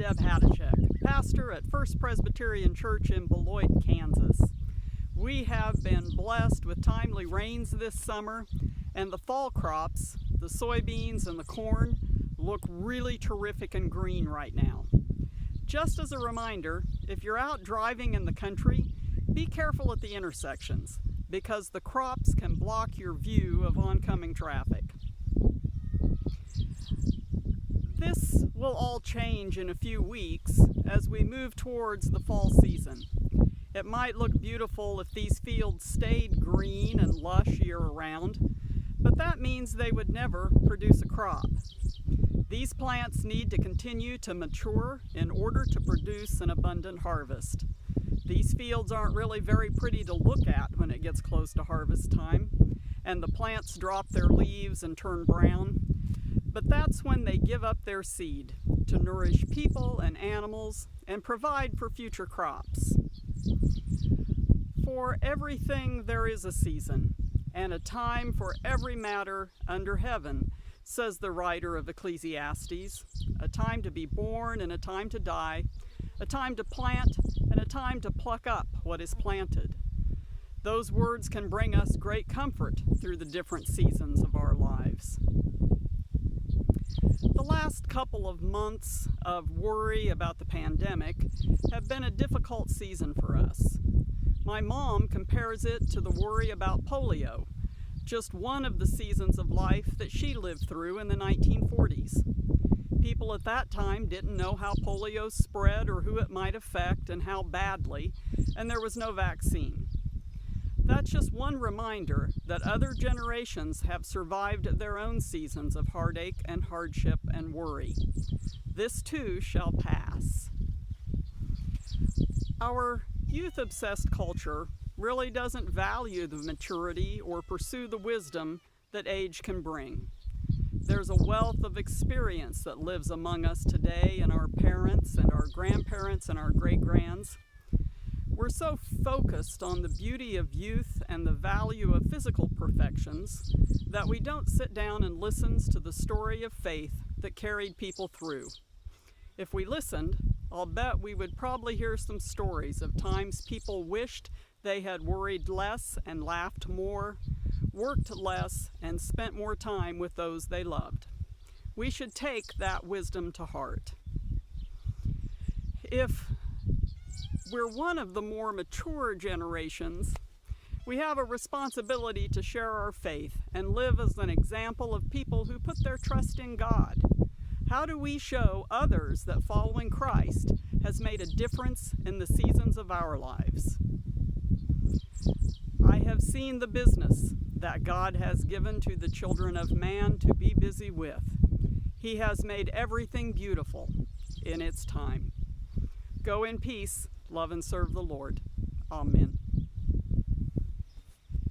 Deb Hadachek, pastor at First Presbyterian Church in Beloit, Kansas. We have been blessed with timely rains this summer, and the fall crops, the soybeans and the corn, look really terrific and green right now. Just as a reminder, if you're out driving in the country, be careful at the intersections, because the crops can block your view of oncoming traffic. This will all change in a few weeks as we move towards the fall season. It might look beautiful if these fields stayed green and lush year-round, but that means they would never produce a crop. These plants need to continue to mature in order to produce an abundant harvest. These fields aren't really very pretty to look at when it gets close to harvest time, and the plants drop their leaves and turn brown. But that's when they give up their seed to nourish people and animals and provide for future crops. For everything there is a season, and a time for every matter under heaven, says the writer of Ecclesiastes, a time to be born and a time to die, a time to plant and a time to pluck up what is planted. Those words can bring us great comfort through the different seasons of our lives. The last couple of months of worry about the pandemic have been a difficult season for us. My mom compares it to the worry about polio, just one of the seasons of life that she lived through in the 1940s. People at that time didn't know how polio spread or who it might affect and how badly, and there was no vaccine. That's just one reminder that other generations have survived their own seasons of heartache and hardship and worry. This too shall pass. Our youth-obsessed culture really doesn't value the maturity or pursue the wisdom that age can bring. There's a wealth of experience that lives among us today in our parents and our grandparents and our great-grands. We're so focused on the beauty of youth and the value of physical perfections that we don't sit down and listen to the story of faith that carried people through. If we listened, I'll bet we would probably hear some stories of times people wished they had worried less and laughed more, worked less, and spent more time with those they loved. We should take that wisdom to heart. If we're one of the more mature generations, we have a responsibility to share our faith and live as an example of people who put their trust in God. How do we show others that following Christ has made a difference in the seasons of our lives? I have seen the business that God has given to the children of man to be busy with. He has made everything beautiful in its time. Go in peace, love and serve the Lord. Amen.